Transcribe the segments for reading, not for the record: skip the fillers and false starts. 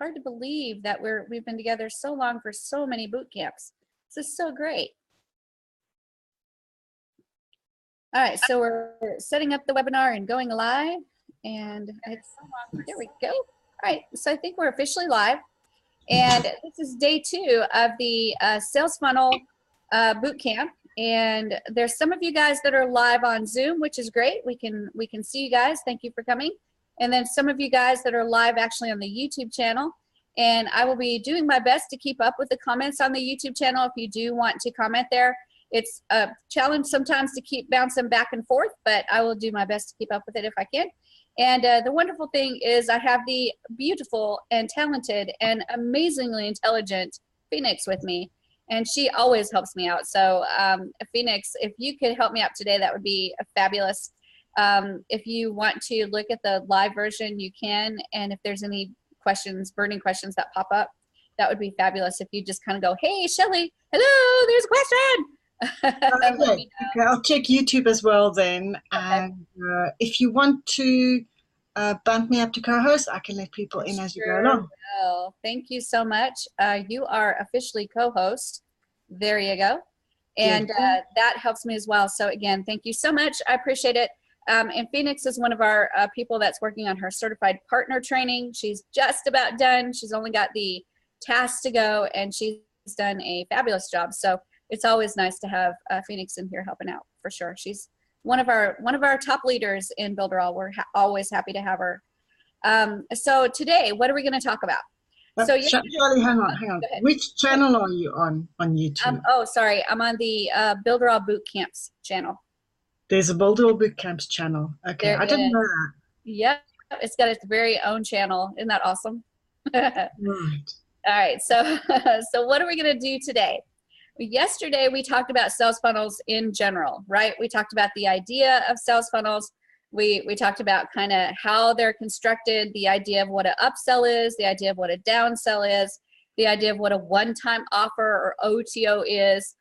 hard to believe that we've been together so long for so many boot camps. This is so great. All right, so we're setting up the webinar and going live, and there we go. All right, so I think we're officially live, and this is day 2 of the sales funnel boot camp. And there's some of you guys that are live on Zoom, which is great. We can see you guys. Thank you for coming. And then some of you guys that are live actually on the YouTube channel. And I will be doing my best to keep up with the comments on the YouTube channel. If you do want to comment there, it's a challenge sometimes to keep bouncing back and forth, but I will do my best to keep up with it if I can. And the wonderful thing is I have the beautiful and talented and amazingly intelligent Phoenix with me. And she always helps me out. So Phoenix, if you could help me out today, that would be fabulous. If you want to look at the live version, you can. And if there's any questions, burning questions that pop up, that would be fabulous. If you just kind of go, hey, Shelly, hello, there's a question. Okay, I'll check YouTube as well then. Okay. And if you want to bump me up to co-host, I can let people in as you go along. Well, thank you so much. You are officially co-host. There you go. And that helps me as well. So again, thank you so much. I appreciate it. And Phoenix is one of our people that's working on her certified partner training. She's just about done. She's only got the tasks to go, and she's done a fabulous job. So it's always nice to have Phoenix in here helping out for sure. She's one of our top leaders in Builderall. We're always happy to have her. So today, what are we going to talk about? So Charlie, hang on. Which channel are you on YouTube? Oh, sorry, I'm on the Builderall Boot Camps channel. There's a Builderall Boot Camps channel. Okay, I didn't know that. Yep, it's got its very own channel. Isn't that awesome? Right. All right, so what are we going to do today? Yesterday, we talked about sales funnels in general, right? We talked about the idea of sales funnels. We talked about kind of how they're constructed, the idea of what an upsell is, the idea of what a downsell is, the idea of what a one-time offer or OTO is.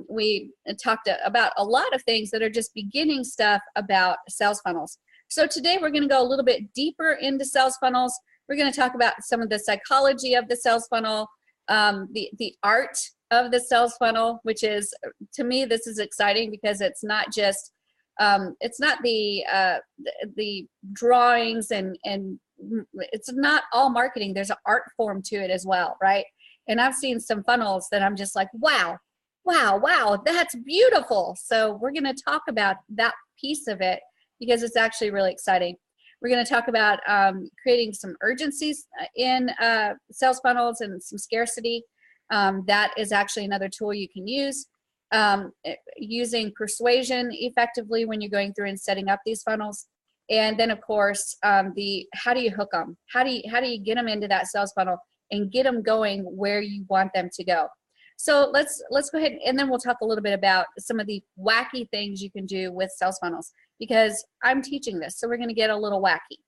We talked about a lot of things that are just beginning stuff about sales funnels. So today, we're going to go a little bit deeper into sales funnels. We're going to talk about some of the psychology of the sales funnel, the art of the sales funnel, which is, to me, this is exciting because it's not just it's not the drawings and it's not all marketing. There's an art form to it as well, right? And I've seen some funnels that I'm just like, wow, that's beautiful. So we're going to talk about that piece of it because it's actually really exciting. We're going to talk about creating some urgencies in sales funnels and some scarcity. That is actually another tool you can use. Using persuasion effectively when you're going through and setting up these funnels. And then of course, how do you hook them? How do you get them into that sales funnel and get them going where you want them to go? So let's go ahead, and then we'll talk a little bit about some of the wacky things you can do with sales funnels, because I'm teaching this, so we're going to get a little wacky.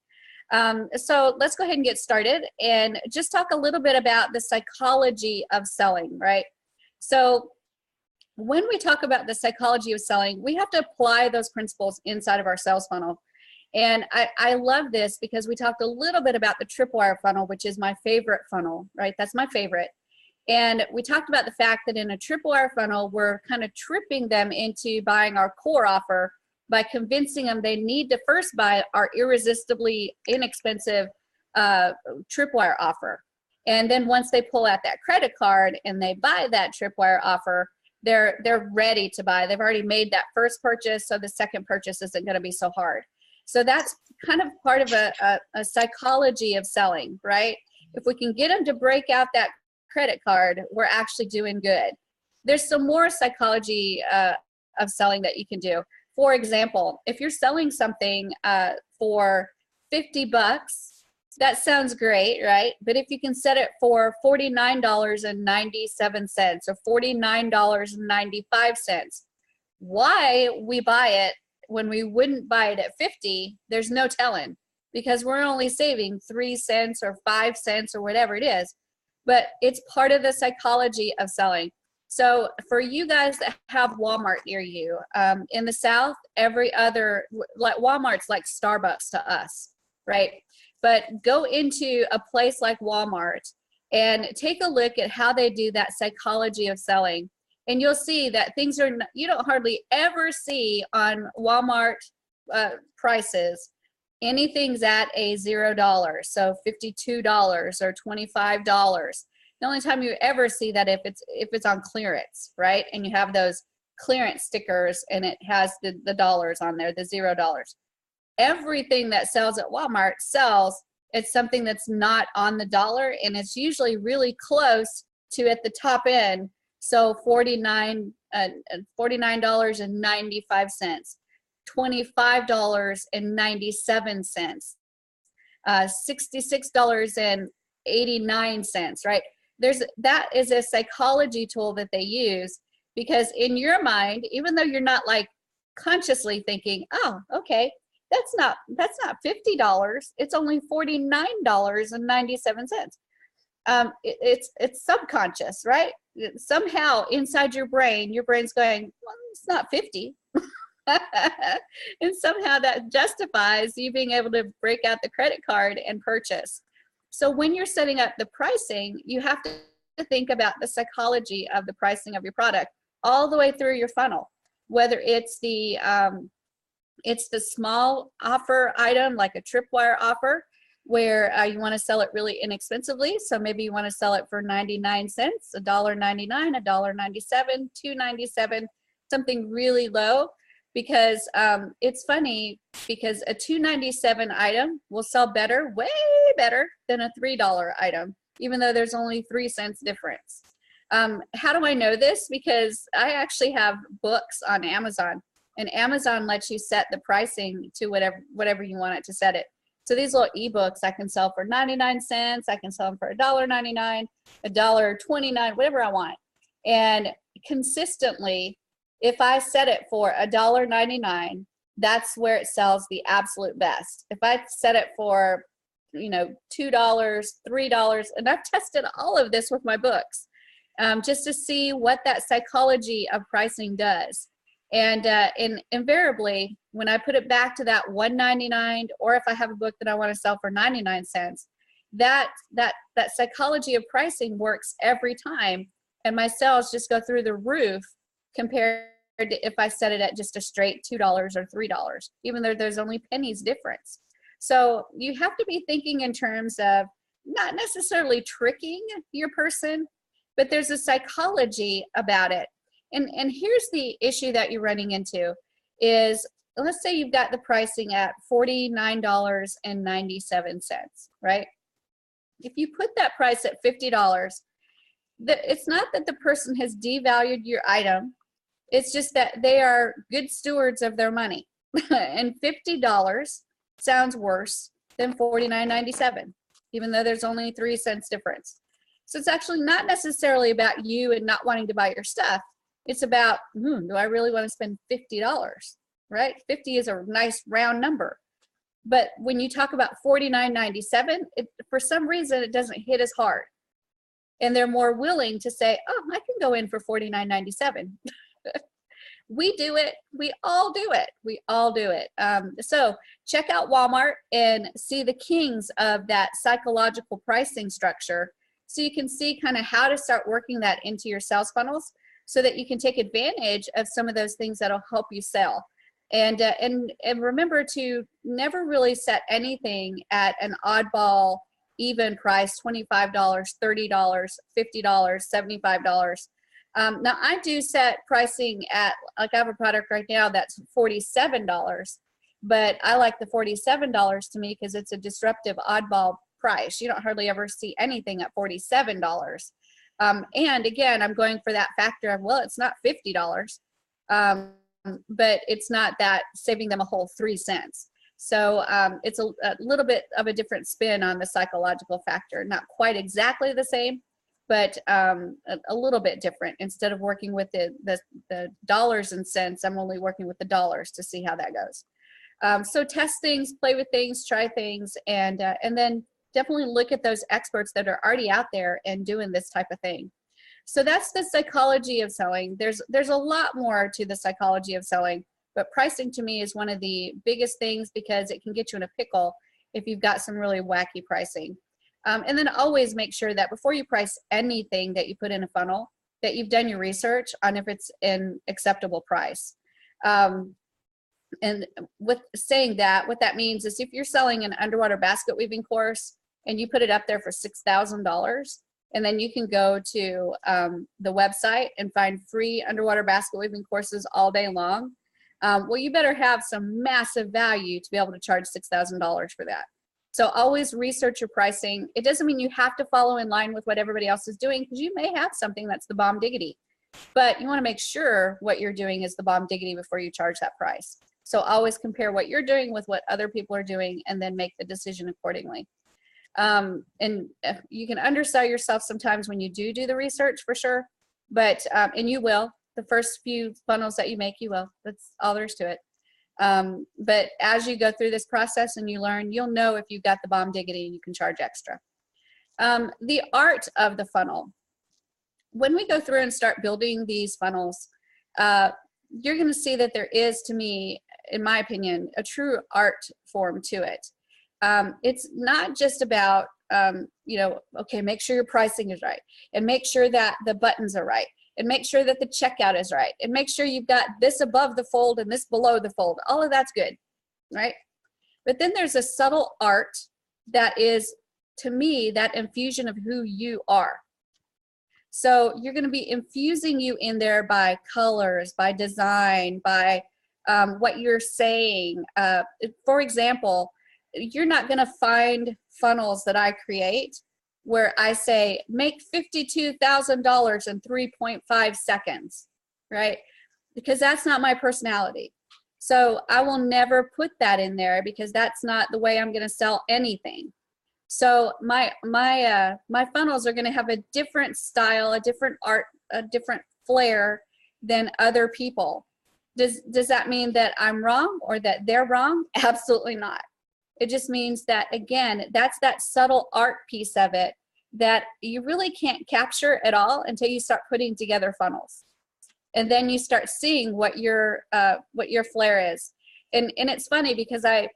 So let's go ahead and get started and just talk a little bit about the psychology of selling, right? So when we talk about the psychology of selling, we have to apply those principles inside of our sales funnel. And I love this because we talked a little bit about the tripwire funnel, which is my favorite funnel, right? That's my favorite. And we talked about the fact that in a tripwire funnel, we're kind of tripping them into buying our core offer by convincing them they need to first buy our irresistibly inexpensive tripwire offer. And then once they pull out that credit card and they buy that tripwire offer, they're ready to buy. They've already made that first purchase, so the second purchase isn't going to be so hard. So that's kind of part of a psychology of selling, right? If we can get them to break out that credit card, we're actually doing good. There's some more psychology of selling that you can do. For example, if you're selling something for 50 bucks, that sounds great, right? But if you can set it for $49.97 or $49.95, why we buy it when we wouldn't buy it at 50, there's no telling, because we're only saving 3 cents or 5 cents or whatever it is. But it's part of the psychology of selling. So for you guys that have Walmart near you, in the South, every other, like Walmart's like Starbucks to us, right? but go into a place like Walmart and take a look at how they do that psychology of selling. And you'll see that things are, you don't hardly ever see on Walmart prices, anything's at a $0. So $52 or $25. The only time you ever see that if it's on clearance, right? And you have those clearance stickers and it has the dollars on there, the $0. Everything that sells at Walmart sells, it's something that's not on the dollar, and it's usually really close to at the top end. So $49.95, $25.97, $66.89, right? That is a psychology tool that they use, because in your mind, even though you're not like consciously thinking, oh, okay, that's not $50, it's only $49.97. It's subconscious, right? Somehow inside your brain's going, well, it's not 50. And somehow that justifies you being able to break out the credit card and purchase. So when you're setting up the pricing, you have to think about the psychology of the pricing of your product all the way through your funnel, whether it's the small offer item like a tripwire offer, where you want to sell it really inexpensively. So maybe you want to sell it for 99 cents, $1.99, $1.97, $2.97, something really low, because it's funny, because a $2.97 item will sell better, way better than a $3 item, even though there's only 3 cents difference. How do I know this? Because I actually have books on Amazon, and Amazon lets you set the pricing to whatever you want it to set it. So these little ebooks I can sell for 99 cents, I can sell them for $1.99, $1.29, whatever I want. And consistently, if I set it for $1.99, that's where it sells the absolute best. If I set it for, $2, $3, and I've tested all of this with my books, just to see what that psychology of pricing does. And invariably, when I put it back to that $1.99, or if I have a book that I want to sell for 99 cents, that psychology of pricing works every time, and my sales just go through the roof compared to if I set it at just a straight $2 or $3, even though there's only pennies difference. So you have to be thinking in terms of not necessarily tricking your person, but there's a psychology about it. And here's the issue that you're running into is, let's say you've got the pricing at $49.97, right? If you put that price at $50, it's not that the person has devalued your item. It's just that they are good stewards of their money. And $50 sounds worse than $49.97, even though there's only 3 cents difference. So it's actually not necessarily about you and not wanting to buy your stuff. It's about, do I really want to spend $50, right? 50 is a nice round number. But when you talk about $49.97, for some reason, it doesn't hit as hard. And they're more willing to say, oh, I can go in for $49.97. We do it. We all do it. We all do it. So check out Walmart and see the kings of that psychological pricing structure, so you can see kind of how to start working that into your sales funnels, so that you can take advantage of some of those things that'll help you sell. And remember to never really set anything at an oddball, even price, $25, $30, $50, $75. Now I do set pricing at, like I have a product right now that's $47, but I like the $47 to me because it's a disruptive oddball price. You don't hardly ever see anything at $47. And again, I'm going for that factor of, well, it's not $50, but it's not that saving them a whole 3 cents. So it's a little bit of a different spin on the psychological factor. Not quite exactly the same, but a little bit different. Instead of working with the dollars and cents, I'm only working with the dollars to see how that goes. So test things, play with things, try things, and then definitely look at those experts that are already out there and doing this type of thing. So that's the psychology of selling. There's a lot more to the psychology of selling, but pricing to me is one of the biggest things, because it can get you in a pickle if you've got some really wacky pricing. And then always make sure that before you price anything that you put in a funnel, that you've done your research on if it's an acceptable price. And with saying that, what that means is if you're selling an underwater basket weaving course and you put it up there for $6,000, and then you can go to the website and find free underwater basket weaving courses all day long, well, you better have some massive value to be able to charge $6,000 for that. So always research your pricing. It doesn't mean you have to follow in line with what everybody else is doing, because you may have something that's the bomb diggity, but you want to make sure what you're doing is the bomb diggity before you charge that price. So always compare what you're doing with what other people are doing, and then make the decision accordingly. And you can undersell yourself sometimes when you do the research, for sure, but and you will. The first few funnels that you make, you will. That's all there is to it. But as you go through this process and you learn, you'll know if you've got the bomb diggity and you can charge extra. The art of the funnel. When we go through and start building these funnels, you're going to see that there is, to me, in my opinion, a true art form to it. It's not just about, you know, okay, make sure your pricing is right, and make sure that the buttons are right, and make sure that the checkout is right, and make sure you've got this above the fold and this below the fold. All of that's good, right? But then there's a subtle art that is, to me, that infusion of who you are. So you're going to be infusing you in there by colors, by design, by what you're saying. For example, you're not going to find funnels that I create where I say, make $52,000 in 3.5 seconds, right? Because that's not my personality. So I will never put that in there, because that's not the way I'm going to sell anything. So my funnels are going to have a different style, a different art, a different flair than other people. Does that mean that I'm wrong or that they're wrong? Absolutely not. It just means that, again, that's that subtle art piece of it that you really can't capture at all until you start putting together funnels. And then you start seeing what your flair is. And it's funny because I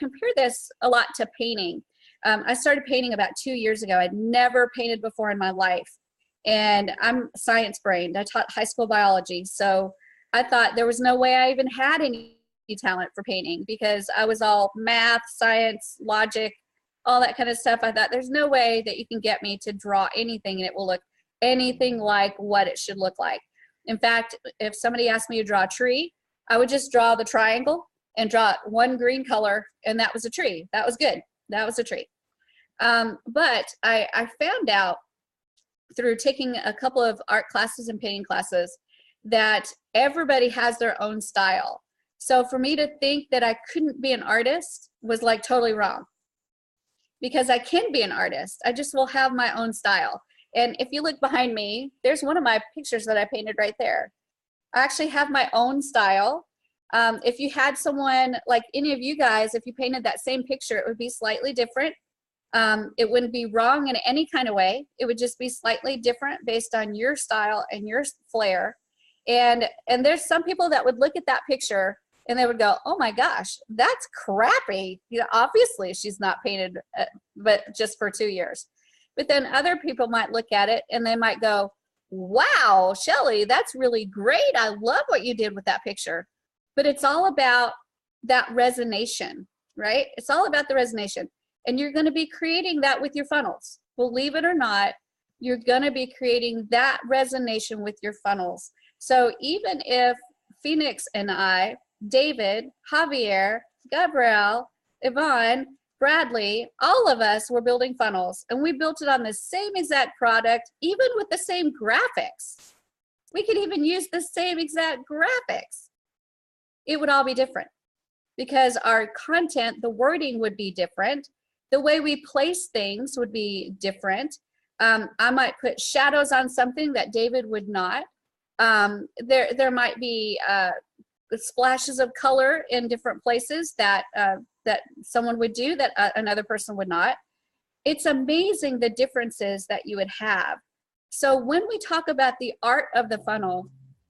compare this a lot to painting. I started painting about 2 years ago. I'd never painted before in my life. And I'm science brained. I taught high school biology. So I thought there was no way I even had any talent for painting, because I was all math, science, logic, all that kind of stuff. I thought there's no way that you can get me to draw anything and it will look anything like what it should look like. In fact, if somebody asked me to draw a tree, I would just draw the triangle and draw one green color, and that was a tree. That was good. That was a tree. But I found out through taking a couple of art classes and painting classes that everybody has their own style. So for me to think that I couldn't be an artist was like totally wrong, because I can be an artist. I just will have my own style. And if you look behind me, there's one of my pictures that I painted right there. I actually have my own style. If you had someone like any of you guys, if you painted that same picture, it would be slightly different. It wouldn't be wrong in any kind of way. It would just be slightly different based on your style and your flair. And there's some people that would look at that picture and they would go, oh my gosh, that's crappy. You know, obviously she's not painted, but just for 2 years. But then other people might look at it and they might go, wow, Shelly, that's really great. I love what you did with that picture. But it's all about that resonation, right? It's all about the resonation. And you're going to be creating that with your funnels. Believe it or not, you're going to be creating that resonation with your funnels. So even if Phoenix and I, David, Javier, Gabrielle, Yvonne, Bradley, all of us were building funnels, and we built it on the same exact product, even with the same graphics. We could even use the same exact graphics. It would all be different because our content, the wording would be different. The way we place things would be different. I might put shadows on something that David would not. There might be splashes of color in different places that someone would do that another person would not. It's amazing the differences that you would have. So when we talk about the art of the funnel,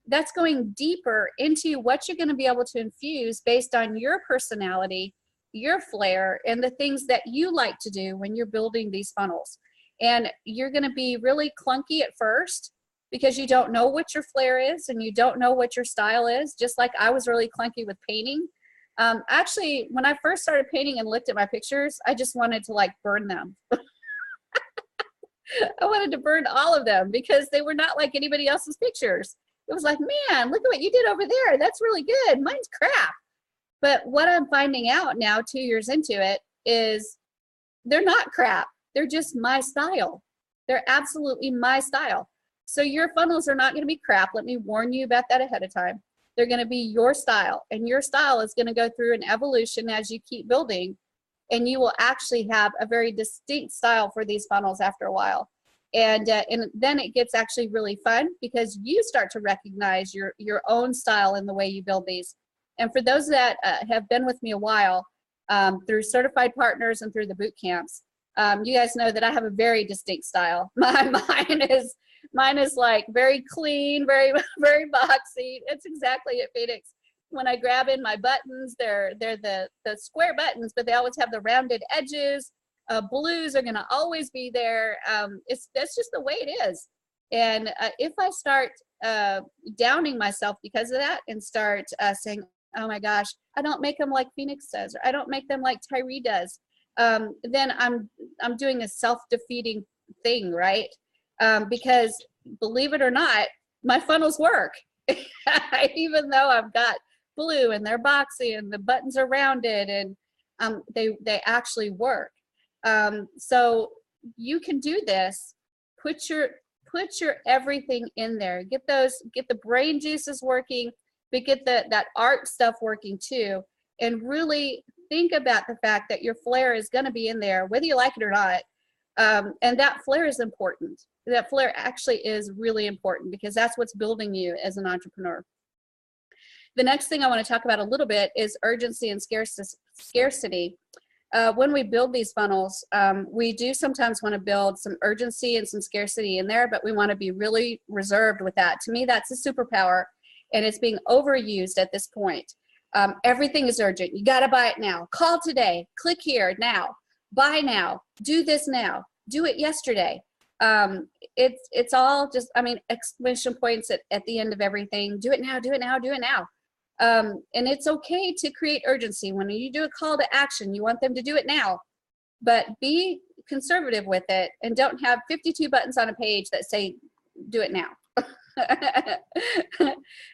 that's going deeper into what you're going to be able to infuse based on your personality your flair and the things that you like to do when you're building these funnels. And you're going to be really clunky at first because you don't know what your flair is and you don't know what your style is, just like I was really clunky with painting. Actually, when I first started painting and looked at my pictures, I just wanted to like burn them. I wanted to burn all of them because they were not like anybody else's pictures. It was like, man, look at what you did over there. That's really good. Mine's crap. But what I'm finding out now, 2 years into it, is they're not crap. They're just my style. They're absolutely my style. So your funnels are not going to be crap. Let me warn you about that ahead of time. They're going to be your style, and your style is going to go through an evolution as you keep building, and you will actually have a very distinct style for these funnels after a while. And then it gets actually really fun because you start to recognize your own style in the way you build these. And for those that have been with me a while, through certified partners and through the boot camps, you guys know that I have a very distinct style. Mine is like very clean, very very boxy. It's exactly it, Phoenix. When I grab in my buttons, they're the square buttons, but they always have the rounded edges. Blues are going to always be there. That's just the way it is. And if I start downing myself because of that and start saying, oh my gosh, I don't make them like Phoenix does, or I don't make them like Tyree does, then I'm doing a self-defeating thing, right? Because believe it or not, my funnels work. Even though I've got blue and they're boxy and the buttons are rounded, and they actually work. So you can do this. Put your everything in there. Get the brain juices working, but get that art stuff working too. And really think about the fact that your flair is going to be in there, whether you like it or not. And that flair is important. That flair actually is really important because that's what's building you as an entrepreneur. The next thing I want to talk about a little bit is urgency and scarcity. When we build these funnels, we do sometimes want to build some urgency and some scarcity in there, but we want to be really reserved with that. To me, that's a superpower, and it's being overused at this point. Everything is urgent. You got to buy it now. Call today. Click here now. Buy now. Do this now. Do it yesterday. It's all just, I mean, exclamation points at the end of everything. Do it now. Do it now. Do it now. And it's okay to create urgency. When you do a call to action, you want them to do it now, but be conservative with it and don't have 52 buttons on a page that say, do it now.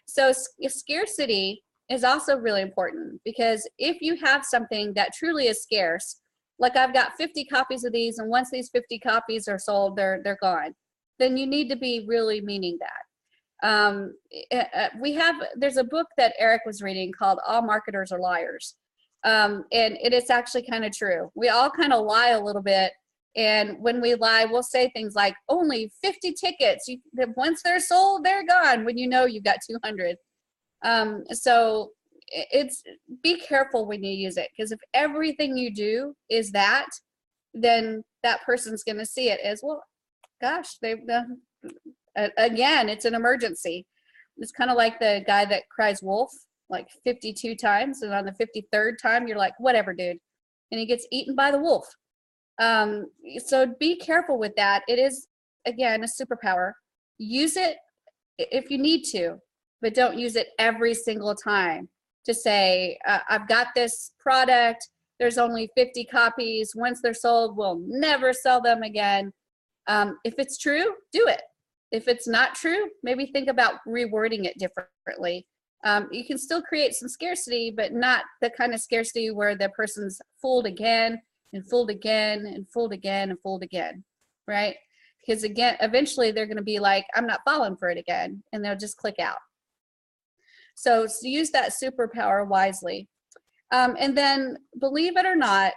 So scarcity is also really important, because if you have something that truly is scarce, like I've got 50 copies of these, and once these 50 copies are sold, they're gone, then you need to be really meaning that. There's a book that Eric was reading called All Marketers Are Liars. And it is actually kind of true. We all kind of lie a little bit. And when we lie, we'll say things like only 50 tickets. Once they're sold, they're gone, when you know you've got 200. So be careful when you use it, because if everything you do is that, then that person's going to see it as, well, gosh, again, it's an emergency. It's kind of like the guy that cries wolf like 52 times, and on the 53rd time you're like, whatever, dude, and he gets eaten by the wolf. So be careful with that. It is, again, a superpower. Use it if you need to, but don't use it every single time to say, I've got this product, there's only 50 copies, once they're sold, we'll never sell them again. If it's true, do it. If it's not true, maybe think about rewording it differently. You can still create some scarcity, but not the kind of scarcity where the person's fooled again and fooled again and fooled again and fooled again, right? Because again, eventually they're going to be like, I'm not falling for it again, and they'll just click out. So use that superpower wisely. And then, believe it or not,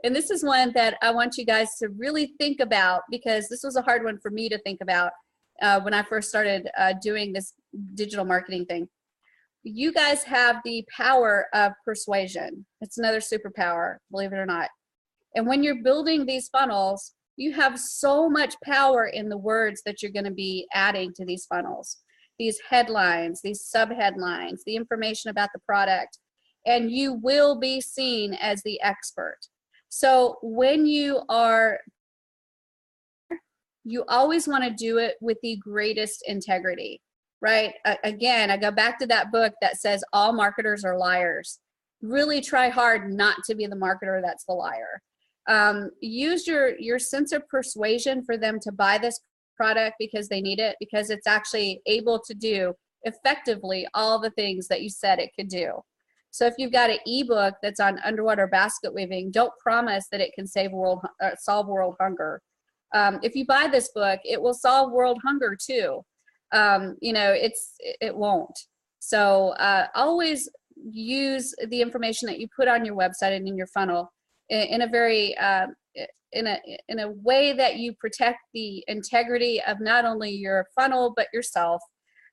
and this is one that I want you guys to really think about, because this was a hard one for me to think about when I first started doing this digital marketing thing. You guys have the power of persuasion. It's another superpower, believe it or not. And when you're building these funnels, you have so much power in the words that you're going to be adding to these funnels. These headlines, these subheadlines, the information about the product. and you will be seen as the expert. So when you are, you always want to do it with the greatest integrity, right? Again, I go back to that book that says all marketers are liars. Really try hard not to be the marketer that's the liar. Use your sense of persuasion for them to buy this product because they need it, because it's actually able to do effectively all the things that you said it could do. So if you've got an ebook that's on underwater basket weaving, don't promise that it can solve world hunger. If you buy this book, it will solve world hunger too. You know, it won't. So always use the information that you put on your website and in your funnel in a very in a way that you protect the integrity of not only your funnel but yourself.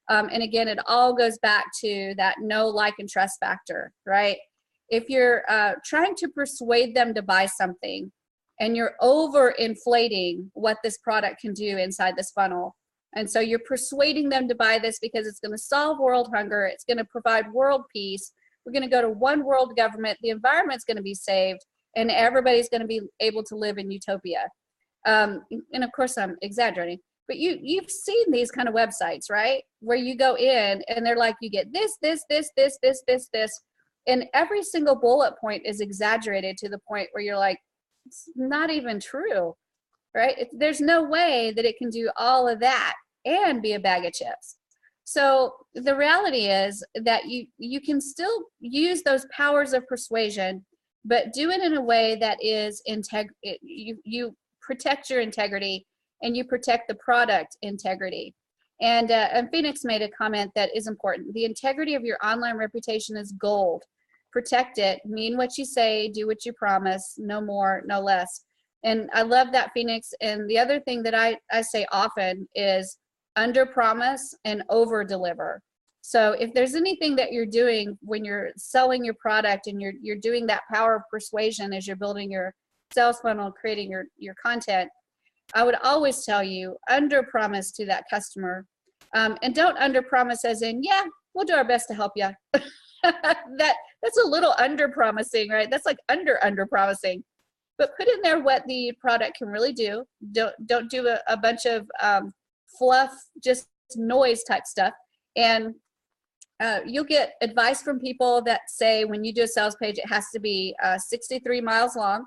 And again, it all goes back to that know, like, and trust factor, right? If you're trying to persuade them to buy something and you're over inflating what this product can do inside this funnel, and so you're persuading them to buy this because it's going to solve world hunger, it's going to provide world peace, we're going to go to one world government, the environment's going to be saved, and everybody's going to be able to live in utopia. And of course, I'm exaggerating, but you've seen these kind of websites, right? Where you go in and they're like, you get this, and every single bullet point is exaggerated to the point where you're like, it's not even true, right? There's no way that it can do all of that and be a bag of chips. So the reality is that you can still use those powers of persuasion, but do it in a way that is you protect your integrity and you protect the product integrity. And Phoenix made a comment that is important. The integrity of your online reputation is gold. Protect it, mean what you say, do what you promise, no more, no less. And I love that, Phoenix. And the other thing that I say often is under promise and over deliver. So if there's anything that you're doing when you're selling your product and you're doing that power of persuasion as you're building your sales funnel, creating your content, I would always tell you under promise to that customer, and don't under promise as in, yeah, we'll do our best to help you. That's a little under promising, right? That's like under promising. But put in there what the product can really do. Don't do a bunch of fluff, just noise type stuff. And you'll get advice from people that say when you do a sales page, it has to be 63 miles long.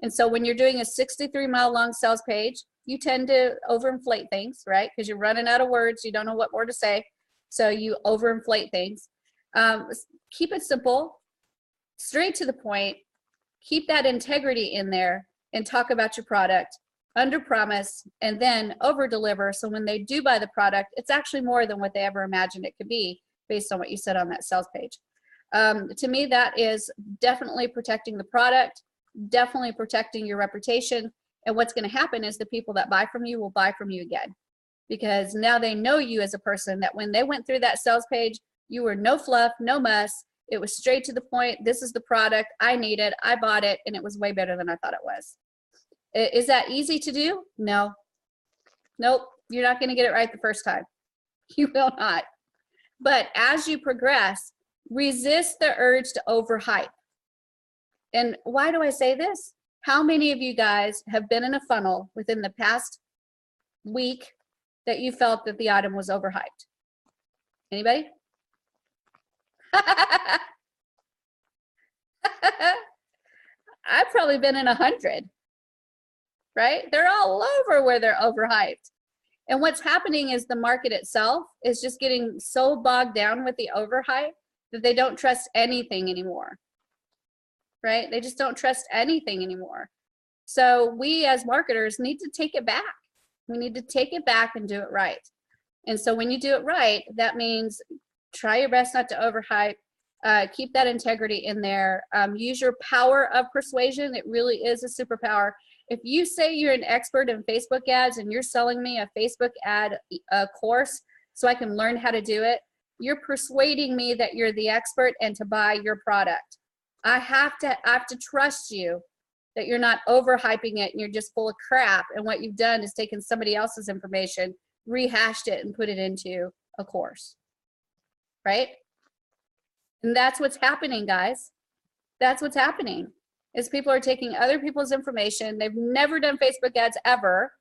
And so when you're doing a 63-mile long sales page, you tend to overinflate things, right? Because you're running out of words, you don't know what more to say. So you overinflate things. Keep it simple, straight to the point, keep that integrity in there and talk about your product, under promise, and then over deliver. So when they do buy the product, it's actually more than what they ever imagined it could be based on what you said on that sales page. To me, that is definitely protecting the product, definitely protecting your reputation. And what's going to happen is the people that buy from you will buy from you again, because now they know you as a person that when they went through that sales page, you were no fluff, no muss. It was straight to the point. This is the product I needed. I bought it, and it was way better than I thought it was. Is that easy to do? No. Nope. You're not going to get it right the first time. You will not. But as you progress, resist the urge to overhype. And why do I say this? How many of you guys have been in a funnel within the past week that you felt that the item was overhyped? Anybody? I've probably been in 100, right? They're all over where they're overhyped. And what's happening is the market itself is just getting so bogged down with the overhype that they don't trust anything anymore, right? They just don't trust anything anymore. So we as marketers need to take it back. We need to take it back and do it right. And so when you do it right, that means try your best not to overhype. Keep that integrity in there. Use your power of persuasion. It really is a superpower. If you say you're an expert in Facebook ads and you're selling me a Facebook ad course so I can learn how to do it, you're persuading me that you're the expert and to buy your product. I have to trust you that you're not overhyping it and you're just full of crap, and what you've done is taken somebody else's information, rehashed it, and put it into a course, right? And that's what's happening, guys. That's what's happening, is people are taking other people's information. They've never done Facebook ads ever.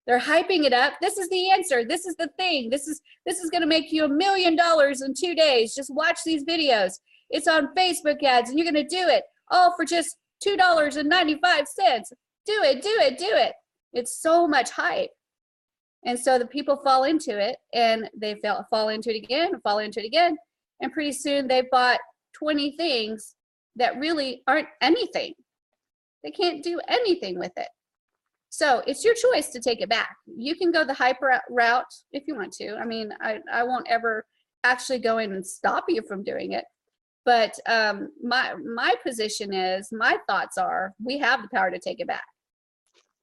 They're hyping it up. This is the answer. This is the thing. This is going to make you $1 million in 2 days. Just watch these videos. It's on Facebook ads and you're going to do it all for just $2.95. Do it, do it, do it. It's so much hype. And so the people fall into it, and they fall into it again, fall into it again. And pretty soon they bought 20 things that really aren't anything. They can't do anything with it. So it's your choice to take it back. You can go the hype route if you want to. I mean, I won't ever actually go in and stop you from doing it. But my position is, my thoughts are, we have the power to take it back.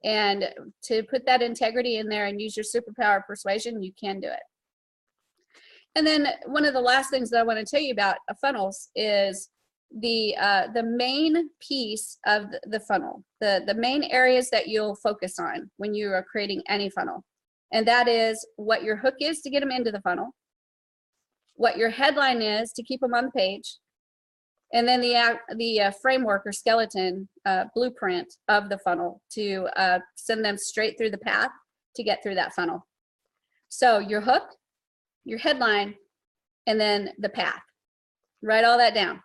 And to put that integrity in there and use your superpower of persuasion, you can do it. And then one of the last things that I want to tell you about funnels is the main piece of the funnel, the main areas that you'll focus on when you are creating any funnel. And that is what your hook is to get them into the funnel, what your headline is to keep them on the page, and then the framework or skeleton blueprint of the funnel to send them straight through the path to get through that funnel. So your hook, your headline, and then the path. Write all that down,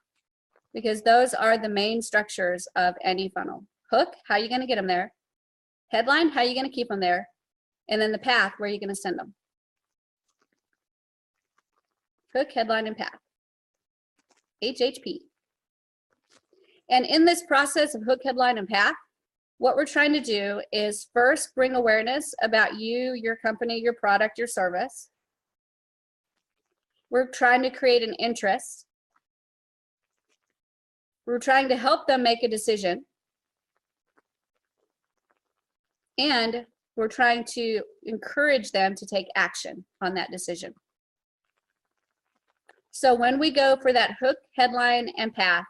because those are the main structures of any funnel. Hook, how are you going to get them there? Headline, how are you going to keep them there? And then the path, where are you going to send them? Hook, headline, and path. HHP. And in this process of hook, headline, and path, what we're trying to do is first bring awareness about you, your company, your product, your service. We're trying to create an interest. We're trying to help them make a decision. And we're trying to encourage them to take action on that decision. So when we go for that hook, headline, and path,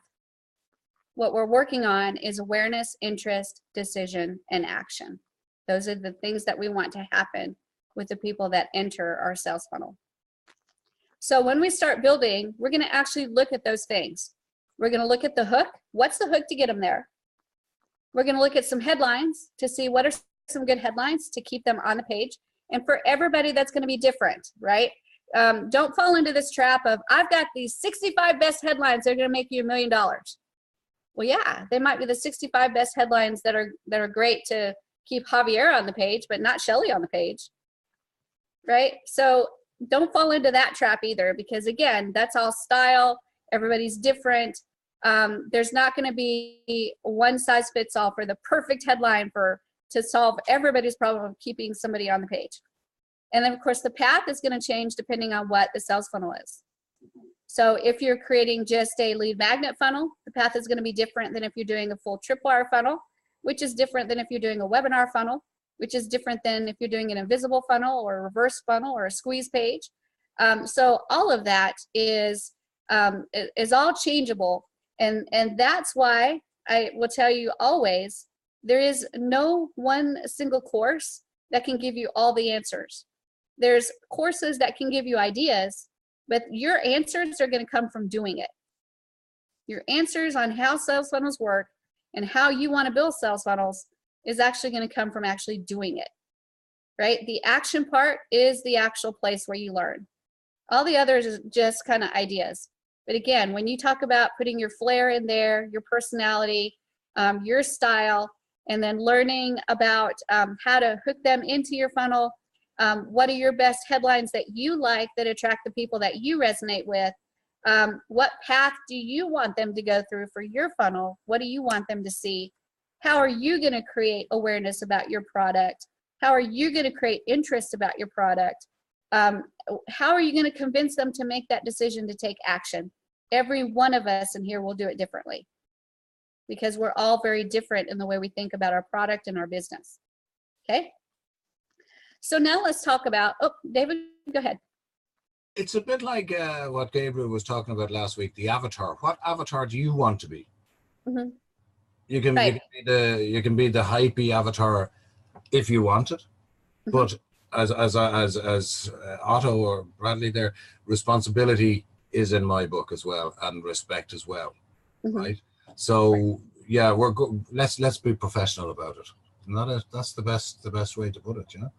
what we're working on is awareness, interest, decision, and action. Those are the things that we want to happen with the people that enter our sales funnel. So when we start building, we're going to actually look at those things. We're going to look at the hook. What's the hook to get them there? We're going to look at some headlines to see what are some good headlines to keep them on the page. And for everybody, that's going to be different, right? Don't fall into this trap of, I've got these 65 best headlines that are going to make you $1 million. Well, yeah, they might be the 65 best headlines that are great to keep Javier on the page, but not Shelly on the page, right? So don't fall into that trap either, because again, that's all style. Everybody's different. There's not going to be one size fits all for the perfect headline to solve everybody's problem of keeping somebody on the page. And then of course the path is going to change depending on what the sales funnel is. So if you're creating just a lead magnet funnel, the path is going to be different than if you're doing a full tripwire funnel, which is different than if you're doing a webinar funnel, which is different than if you're doing an invisible funnel or a reverse funnel or a squeeze page. So all of that is all changeable. And that's why I will tell you always, there is no one single course that can give you all the answers. There's courses that can give you ideas, but your answers are going to come from doing it. Your answers on how sales funnels work and how you want to build sales funnels is actually going to come from actually doing it, right? The action part is the actual place where you learn. All the others is just kind of ideas. But again, when you talk about putting your flair in there, your personality, your style, and then learning about how to hook them into your funnel, what are your best headlines that you like that attract the people that you resonate with? What path do you want them to go through for your funnel? What do you want them to see? How are you going to create awareness about your product? How are you going to create interest about your product? How are you going to convince them to make that decision to take action? Every one of us in here will do it differently, because we're all very different in the way we think about our product and our business. Okay? So now let's talk about, oh, David, go ahead. It's a bit like what Gabriel was talking about last week, the avatar. What avatar do you want to be? Mm-hmm. You can be the hypey avatar if you want it, but as Otto or Bradley, their responsibility is in my book as well, and respect as well, right? Right. So yeah, we're good. Let's be professional about it. That's the best way to put it, you know.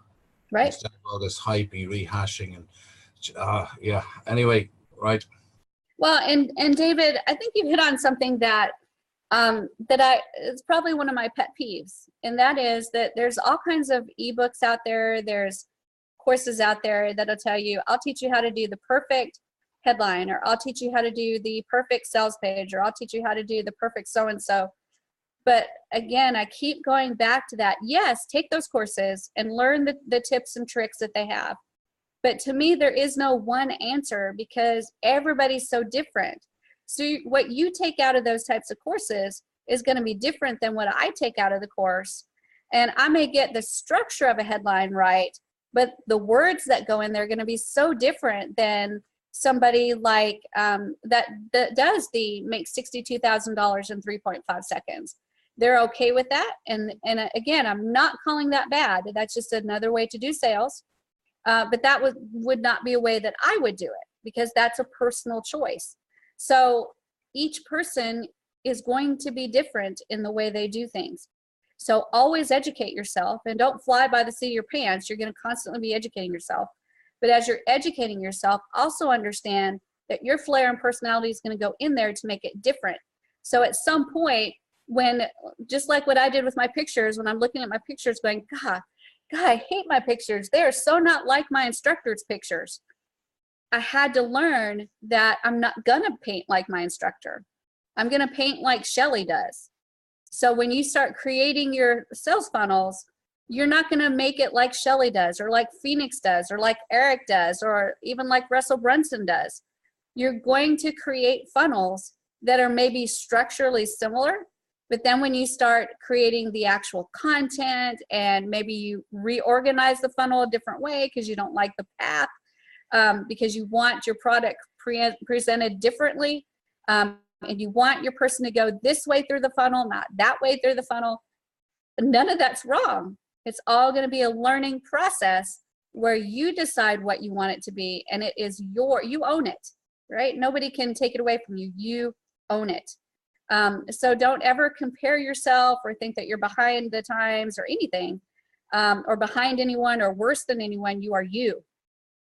Right. Instead of all this hypey rehashing and yeah. Anyway, right. Well, and David, I think you hit on something that it's probably one of my pet peeves, and that is that there's all kinds of ebooks out there. There's courses out there that'll tell you, I'll teach you how to do the perfect headline, or I'll teach you how to do the perfect sales page, or I'll teach you how to do the perfect so-and-so. But again, I keep going back to that. Yes, take those courses and learn the tips and tricks that they have. But to me, there is no one answer because everybody's so different. So what you take out of those types of courses is going to be different than what I take out of the course. And I may get the structure of a headline right, but the words that go in there are going to be so different than somebody like that does the make $62,000 in 3.5 seconds. They're okay with that. And again, I'm not calling that bad. That's just another way to do sales. But that would not be a way that I would do it, because that's a personal choice. So each person is going to be different in the way they do things. So always educate yourself, and don't fly by the seat of your pants. You're going to constantly be educating yourself. But as you're educating yourself, also understand that your flair and personality is going to go in there to make it different. So at some point, when, just like what I did with my pictures, when I'm looking at my pictures going, God, I hate my pictures. They are so not like my instructor's pictures. I had to learn that I'm not going to paint like my instructor. I'm going to paint like Shelly does. So when you start creating your sales funnels, you're not going to make it like Shelly does, or like Phoenix does, or like Eric does, or even like Russell Brunson does. You're going to create funnels that are maybe structurally similar, but then when you start creating the actual content, and maybe you reorganize the funnel a different way because you don't like the path, because you want your product presented differently, and you want your person to go this way through the funnel, not that way through the funnel, none of that's wrong. It's all going to be a learning process where you decide what you want it to be, and it is you own it, right? Nobody can take it away from you. You own it. So don't ever compare yourself or think that you're behind the times or anything, or behind anyone or worse than anyone. You are you.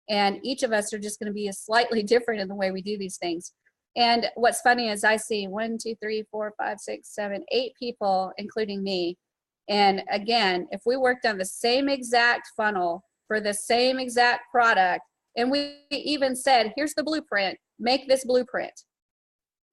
And each of us are just going to be slightly different in the way we do these things. And what's funny is I see 1, 2, 3, 4, 5, 6, 7, 8 people, including me. And again, if we worked on the same exact funnel for the same exact product, and we even said, here's the blueprint, make this blueprint,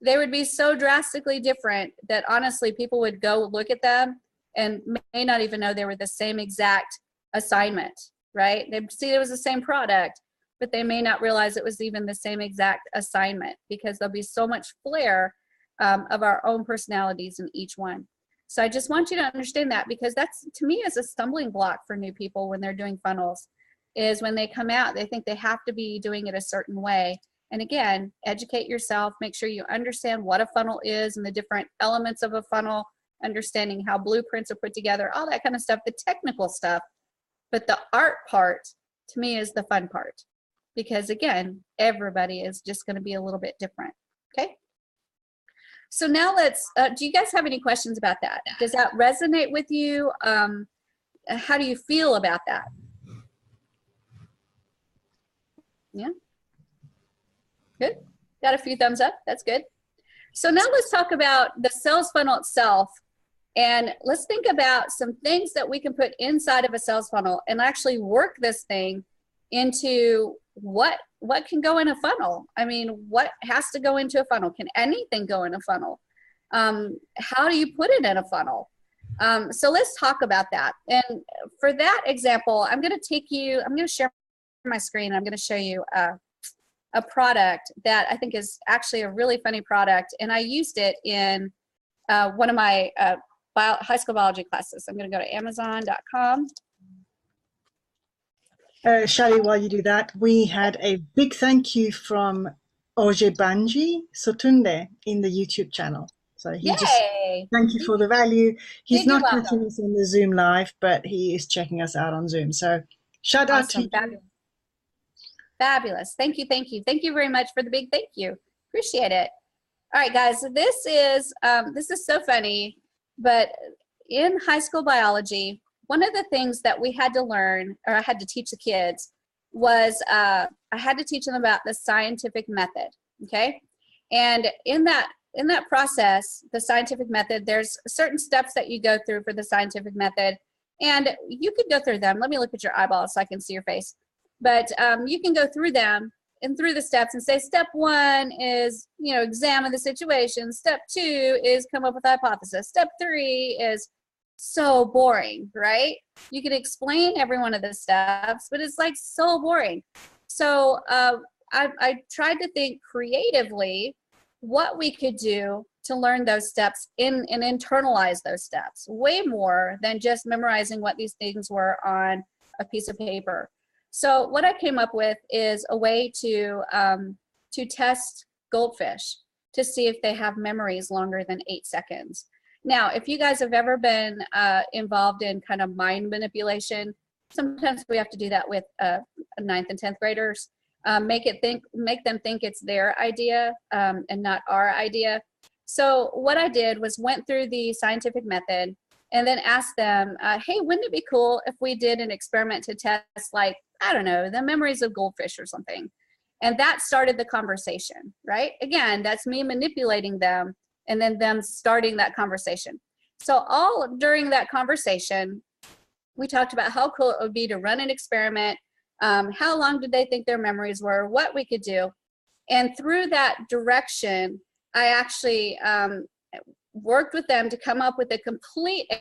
they would be so drastically different that honestly people would go look at them and may not even know they were the same exact assignment, right? They'd see it was the same product, but they may not realize it was even the same exact assignment, because there'll be so much flair of our own personalities in each one. So I just want you to understand that, because that's, to me, is a stumbling block for new people when they're doing funnels, is when they come out, they think they have to be doing it a certain way. And again, educate yourself, make sure you understand what a funnel is and the different elements of a funnel, understanding how blueprints are put together, all that kind of stuff, the technical stuff. But the art part, to me, is the fun part, because again, everybody is just going to be a little bit different. Okay. So now let's, do you guys have any questions about that? Does that resonate with you? How do you feel about that? Yeah. Good. Got a few thumbs up. That's good. So now let's talk about the sales funnel itself. And let's think about some things that we can put inside of a sales funnel and actually work this thing into what can go in a funnel. I mean, what has to go into a funnel? Can anything go in a funnel? How do you put it in a funnel? So let's talk about that. And for that example, I'm going to share my screen. I'm going to show you a product that I think is actually a really funny product. And I used it in one of my high school biology classes. I'm going to go to Amazon.com. Shelley, while you do that, we had a big thank you from Oje Banji Sotunde in the YouTube channel. So he Yay! just thank you for the value. He's not welcome. catching us on the Zoom live, but he is checking us out on Zoom. So shout out to you. Fabulous. Fabulous. Thank you, thank you. Thank you very much for the big thank you. Appreciate it. All right, guys, so this is so funny, but in high school biology, one of the things that we had to learn, or I had to teach the kids, was I had to teach them about the scientific method, okay? And in that process, the scientific method, there's certain steps that you go through for the scientific method, and you could go through them. Let me look at your eyeballs so I can see your face. But you can go through them and through the steps and say, step 1 is, you know, examine the situation. Step 2 is come up with a hypothesis. Step 3 is so boring, right? You can explain every one of the steps, but it's like so boring. So I tried to think creatively what we could do to learn those steps and internalize those steps way more than just memorizing what these things were on a piece of paper. So what I came up with is a way to test goldfish to see if they have memories longer than 8 seconds. Now, if you guys have ever been involved in kind of mind manipulation, sometimes we have to do that with 9th and 10th graders. Make them think it's their idea and not our idea. So what I did was went through the scientific method and then asked them, hey, wouldn't it be cool if we did an experiment to test, like, I don't know, the memories of goldfish or something? And that started the conversation, right? Again, that's me manipulating them and then them starting that conversation. So all during that conversation, we talked about how cool it would be to run an experiment, how long did they think their memories were, what we could do. And through that direction, I actually worked with them to come up with a complete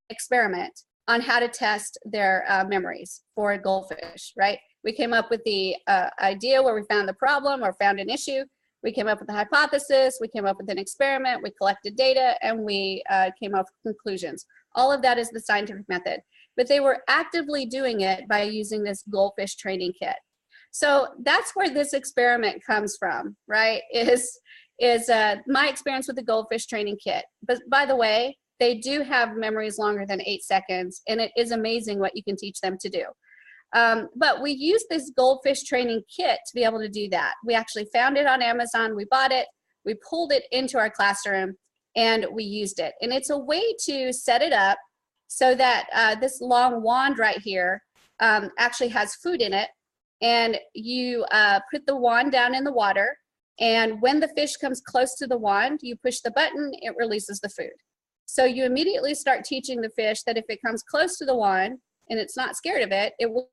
experiment on how to test their memories for a goldfish, right? We came up with the idea where we found the problem or found an issue. We came up with a hypothesis, we came up with an experiment, we collected data, and we came up with conclusions. All of that is the scientific method. But they were actively doing it by using this goldfish training kit. So that's where this experiment comes from, right? Is my experience with the goldfish training kit. But by the way, they do have memories longer than 8 seconds, and it is amazing what you can teach them to do. But we used this goldfish training kit to be able to do that. We actually found it on Amazon, we bought it, we pulled it into our classroom, and we used it. And it's a way to set it up so that this long wand right here actually has food in it, and you put the wand down in the water, and when the fish comes close to the wand, you push the button, it releases the food. So you immediately start teaching the fish that if it comes close to the wand and it's not scared of it, it will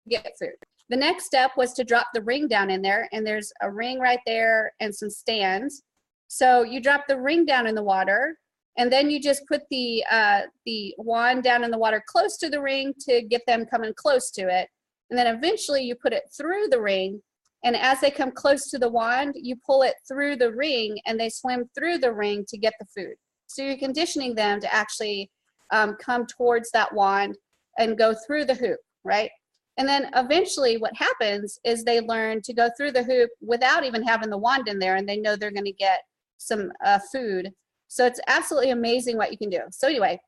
get food. The next step was to drop the ring down in there, and there's a ring right there and some stands. So you drop the ring down in the water, and then you just put the wand down in the water close to the ring to get them coming close to it. And then eventually you put it through the ring, and as they come close to the wand, you pull it through the ring, and they swim through the ring to get the food. So you're conditioning them to actually come towards that wand and go through the hoop, right? And then eventually what happens is they learn to go through the hoop without even having the wand in there, and they know they're going to get some food. So it's absolutely amazing what you can do. So anyway,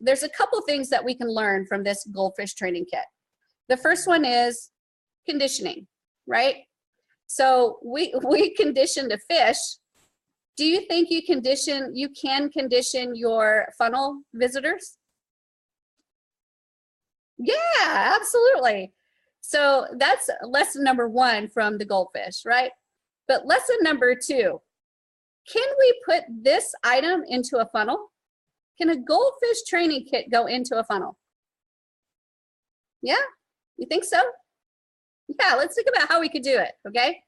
there's a couple things that we can learn from this goldfish training kit. The first one is conditioning, right? So we conditioned a fish. Do you think you can condition your funnel visitors? Yeah, absolutely. So that's lesson number 1 from the goldfish, right? But lesson number 2, can we put this item into a funnel? Can a goldfish training kit go into a funnel? Yeah, you think so? Yeah, let's think about how we could do it, okay?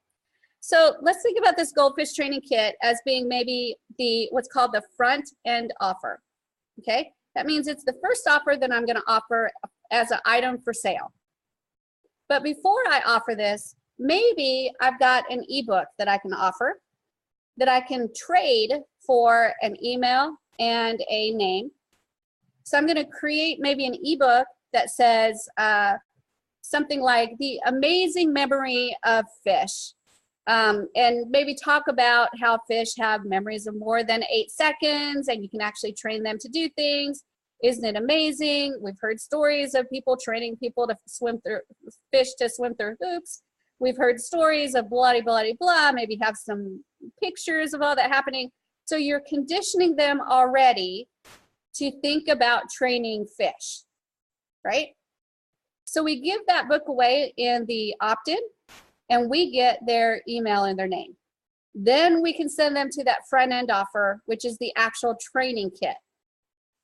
So let's think about this goldfish training kit as being maybe what's called the front end offer, okay? That means it's the first offer that I'm gonna offer as an item for sale. But before I offer this, maybe I've got an ebook that I can offer that I can trade for an email and a name. So I'm gonna create maybe an ebook that says something like the amazing memory of fish. And maybe talk about how fish have memories of more than 8 seconds, and you can actually train them to do things. Isn't it amazing? We've heard stories of people training people to swim through fish to swim through hoops. We've heard stories of blah, blah, blah, maybe have some pictures of all that happening. So you're conditioning them already to think about training fish, right? So we give that book away in the opt-in, and we get their email and their name. Then we can send them to that front end offer, which is the actual training kit,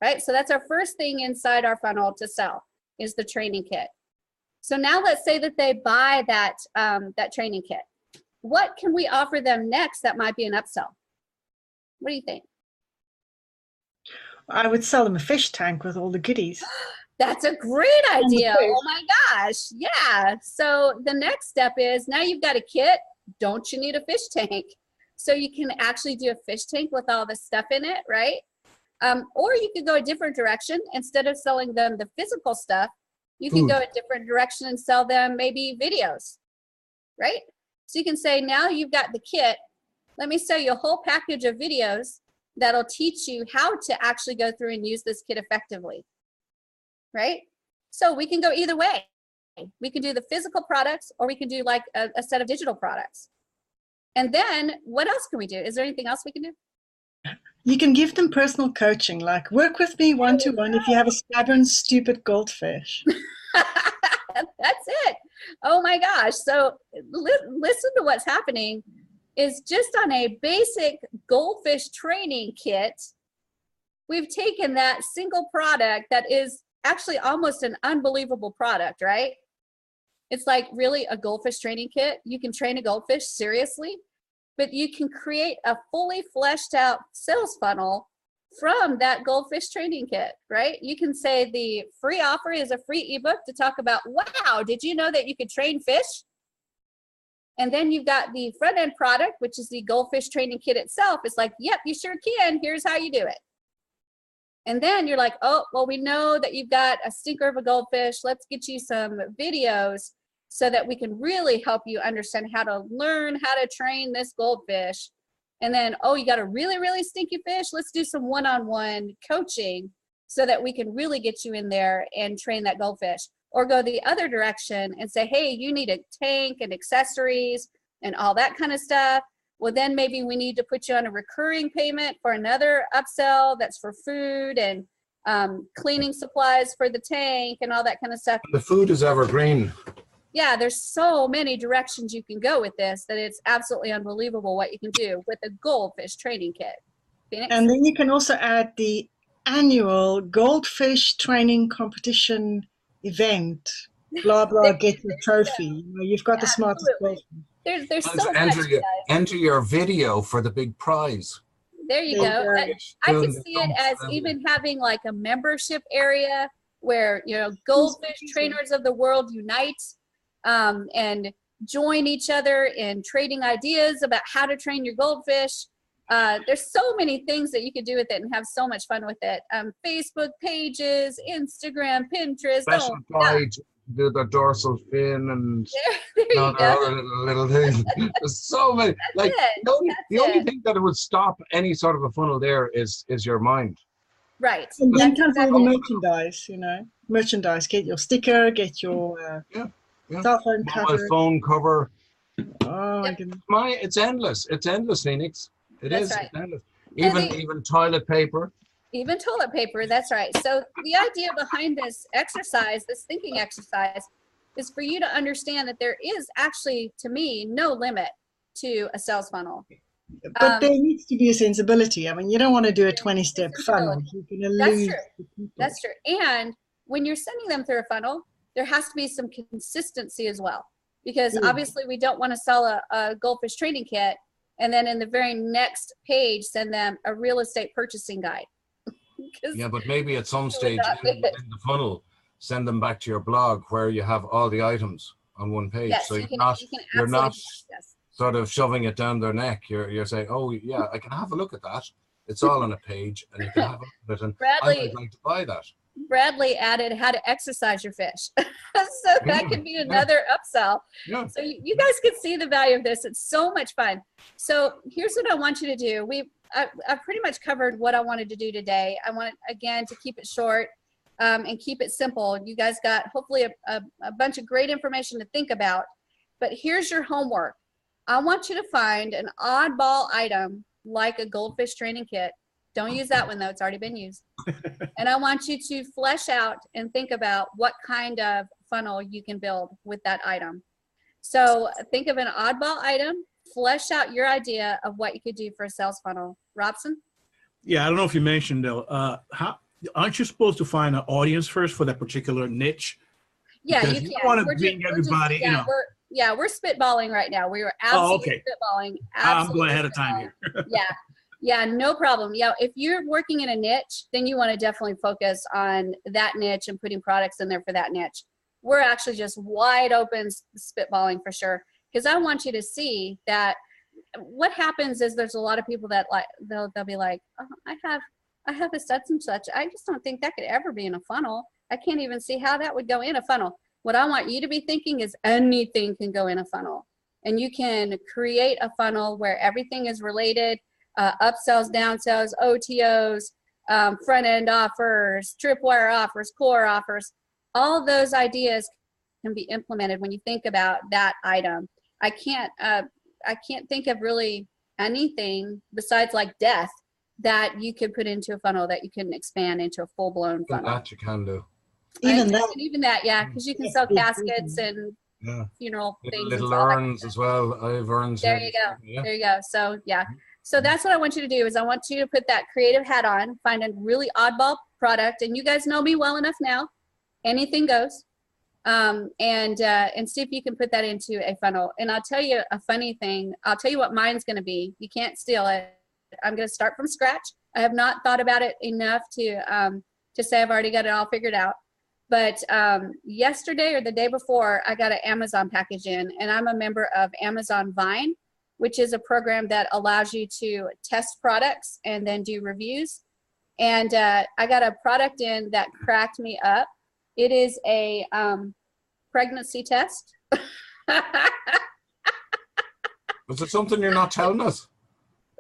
right? So that's our first thing inside our funnel to sell, is the training kit. So now let's say that they buy that, that training kit. What can we offer them next that might be an upsell? What do you think? I would sell them a fish tank with all the goodies. That's a great idea. Oh my gosh. Yeah. So the next step is, now you've got a kit. Don't you need a fish tank? So you can actually do a fish tank with all the stuff in it, right? Or you could go a different direction. Instead of selling them the physical stuff, you can go a different direction and sell them maybe videos, right? So you can say, now you've got the kit. Let me sell you a whole package of videos that'll teach you how to actually go through and use this kit effectively, right? So we can go either way. We can do the physical products, or we can do like a set of digital products. And then what else can we do? Is there anything else we can do? You can give them personal coaching, like work with me one-to-one if you have a stubborn, stupid goldfish. That's it. Oh my gosh. So listen to what's happening is just on a basic goldfish training kit, we've taken that single product that is actually almost an unbelievable product, right? It's like, really, a goldfish training kit? You can train a goldfish, seriously? But you can create a fully fleshed out sales funnel from that goldfish training kit, right? You can say the free offer is a free ebook to talk about, wow, did you know that you could train fish? And then you've got the front end product, which is the goldfish training kit itself. It's like, yep, you sure can. Here's how you do it. And then you're like, oh, well, we know that you've got a stinker of a goldfish. Let's get you some videos so that we can really help you understand how to learn how to train this goldfish. And then, oh, you got a really, really stinky fish? Let's do some one-on-one coaching so that we can really get you in there and train that goldfish. Or go the other direction and say, hey, you need a tank and accessories and all that kind of stuff. Well, then maybe we need to put you on a recurring payment for another upsell that's for food and cleaning supplies for the tank and all that kind of stuff. The food is evergreen. Yeah, there's so many directions you can go with this that it's absolutely unbelievable what you can do with a goldfish training kit. Phoenix? And then you can also add the annual goldfish training competition event. Blah, blah, get your trophy. You know, you've got the smartest goldfish. There's so much. Enter your video for the big prize. There you go. I can see it as even having like a membership area where, you know, goldfish trainers of the world unite and join each other in trading ideas about how to train your goldfish. There's so many things that you could do with it and have so much fun with it. Facebook pages, Instagram, Pinterest. Special guide, do the dorsal fin and there you go. other little things. There's so many. Like the only thing that would stop any sort of a funnel there is your mind. Right. And then comes all the merchandise, you know. Merchandise. Get your sticker, get your cell phone cover. My phone cover. Oh my goodness. It's endless. It's endless, Phoenix. It's endless. Even toilet paper. Even toilet paper, that's right. So the idea behind this exercise, this thinking exercise, is for you to understand that there is actually, to me, no limit to a sales funnel. But there needs to be a sensibility. I mean, you don't want to do a 20-step funnel. You're going to lose the people. That's true. And when you're sending them through a funnel, there has to be some consistency as well. Because obviously we don't want to sell a goldfish training kit and then in the very next page send them a real estate purchasing guide. Yeah, but maybe at some stage in the funnel, send them back to your blog where you have all the items on one page. Yes, so you're not sort of shoving it down their neck. You're saying, oh yeah, I can have a look at that. It's all on a page and you can have a look at it and I'd like to buy that. Bradley added how to exercise your fish. So that could be another upsell. So you guys can see the value of this. It's so much fun. So here's what I want you to do. I've pretty much covered what I wanted to do today. I wanted, again, to keep it short and keep it simple. You guys got hopefully a bunch of great information to think about. But here's your homework. I want you to find an oddball item like a goldfish training kit. Don't use that one though, it's already been used. And I want you to flesh out and think about what kind of funnel you can build with that item. So think of an oddball item, flesh out your idea of what you could do for a sales funnel. Robson? Yeah, I don't know if you mentioned though, aren't you supposed to find an audience first for that particular niche? Yeah, because you you can. want to bring everybody, you know. We're spitballing right now. We were absolutely spitballing. I'm going ahead of time here. Yeah, no problem. Yeah, if you're working in a niche, then you want to definitely focus on that niche and putting products in there for that niche. We're actually just wide open spitballing for sure, because I want you to see that what happens is there's a lot of people that like they'll be like, oh, I have a such and such. I just don't think that could ever be in a funnel. I can't even see how that would go in a funnel. What I want you to be thinking is anything can go in a funnel, and you can create a funnel where everything is related. Upsells, downsells, OTOs, front-end offers, tripwire offers, core offers. All of those ideas can be implemented when you think about that item. I can't think of really anything besides like death that you could put into a funnel that you can expand into a full-blown funnel. That you can do. Even that, yeah, because you can sell caskets and funeral things. Little urns as well. I have urns. There you go. Yeah. There you go. So yeah. So that's what I want you to do is I want you to put that creative hat on, find a really oddball product, and you guys know me well enough now. Anything goes, and see if you can put that into a funnel. And I'll tell you a funny thing. I'll tell you what mine's going to be. You can't steal it. I'm going to start from scratch. I have not thought about it enough to say I've already got it all figured out. But yesterday or the day before, I got an Amazon package in, and I'm a member of Amazon Vine, which is a program that allows you to test products and then do reviews. And I got a product in that cracked me up. It is a pregnancy test. Was it something you're not telling us?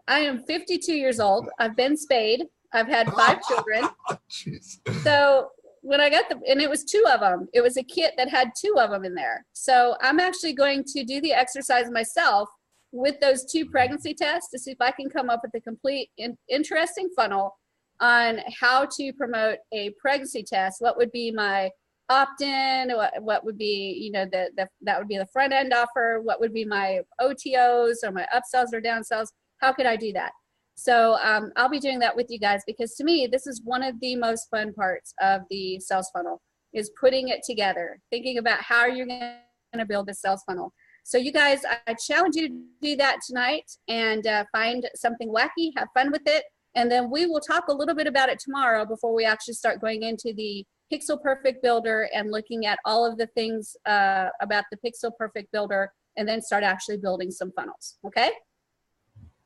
I am 52 years old. I've been spayed. I've had 5 children. Jeez. So when I got and it was 2 of them. It was a kit that had 2 of them in there. So I'm actually going to do the exercise myself with those 2 pregnancy tests to see if I can come up with a complete interesting funnel on how to promote a pregnancy test. What would be my opt-in? What would be, you know, that would be the front end offer? What would be my OTOs or my upsells or downsells? How could I do that? So I'll be doing that with you guys, because to me, this is one of the most fun parts of the sales funnel, is putting it together, thinking about how you're going to build the sales funnel. So you guys, I challenge you to do that tonight and find something wacky, have fun with it. And then we will talk a little bit about it tomorrow before we actually start going into the Pixel Perfect Builder and looking at all of the things about the Pixel Perfect Builder, and then start actually building some funnels. Okay?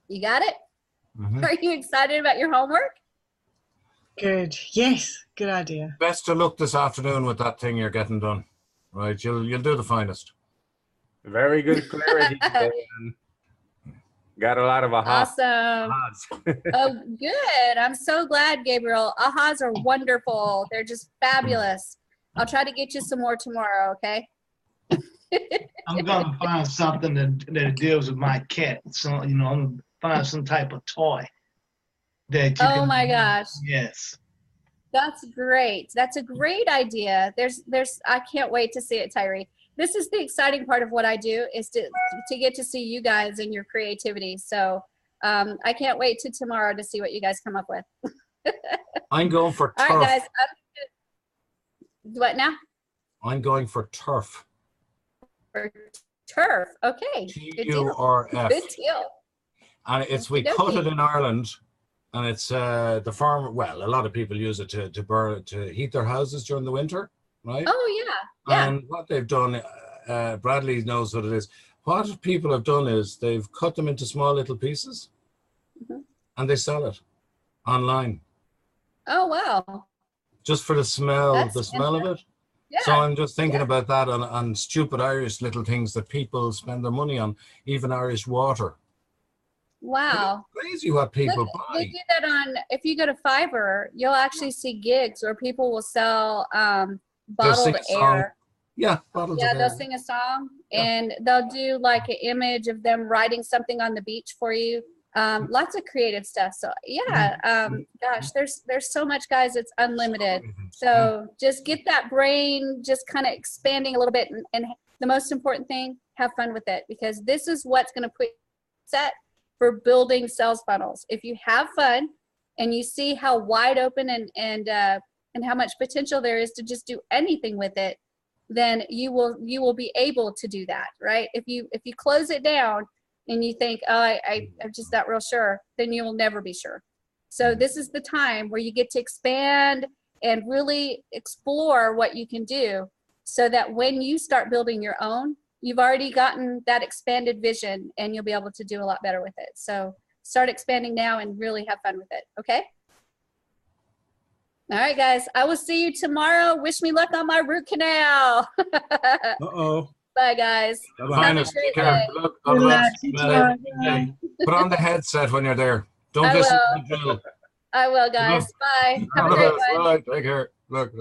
You got it? Mm-hmm. Are you excited about your homework? Good. Yes. Good idea. Best of luck this afternoon with that thing you're getting done. Right? You'll do the finest. Very good clarity. Got a lot of ahas. Awesome. Oh, good. I'm so glad, Gabriel. Ahas are wonderful. They're just fabulous. I'll try to get you some more tomorrow, okay? I'm going to find something that deals with my cat. So, you know, I'm going to find some type of toy that you can. Oh, my gosh. Yes. That's great. That's a great idea. I can't wait to see it, Tyree. This is the exciting part of what I do, is to get to see you guys and your creativity. So I can't wait till tomorrow to see what you guys come up with. I'm going for turf. All right, guys. What now? I'm going for turf. For turf. Okay. T-U-R-F. Good deal. And we cut it in Ireland, and it's the farm. Well, a lot of people use it to heat their houses during the winter, right? Oh yeah. Yeah. And what they've done, Bradley knows what it is. What people have done is they've cut them into small little pieces, and they sell it online. Oh wow! Just for the smell, of it. Yeah. So I'm just thinking about that on stupid Irish little things that people spend their money on, even Irish water. Wow. Crazy what people Look, buy. they do that on, if you go to Fiverr, you'll actually see gigs where people will sell bottled sing a song. air. Yeah, bottles Yeah, of they'll air. sing a song Yeah. and they'll do like an image of them writing something on the beach for you. Lots of creative stuff. So yeah, gosh, there's so much, guys. It's unlimited. So just get that brain just kind of expanding a little bit, and the most important thing, have fun with it, because this is what's going to put you set for building sales funnels. If you have fun and you see how wide open and how much potential there is to just do anything with it, then you will be able to do that, right? If you close it down and you think, oh, I'm just not real sure, then you will never be sure. So this is the time where you get to expand and really explore what you can do, so that when you start building your own, you've already gotten that expanded vision and you'll be able to do a lot better with it. So start expanding now and really have fun with it, okay? All right, guys, I will see you tomorrow. Wish me luck on my root canal. Uh-oh. Bye, guys. Bye-bye. Have a Finest, great take care. day. Good luck. All the Relax, best. enjoy. Hey, put on the headset when you're there. Don't I listen will. to the drill. I will, guys. Bye. Have a great one. Right, take care. Look.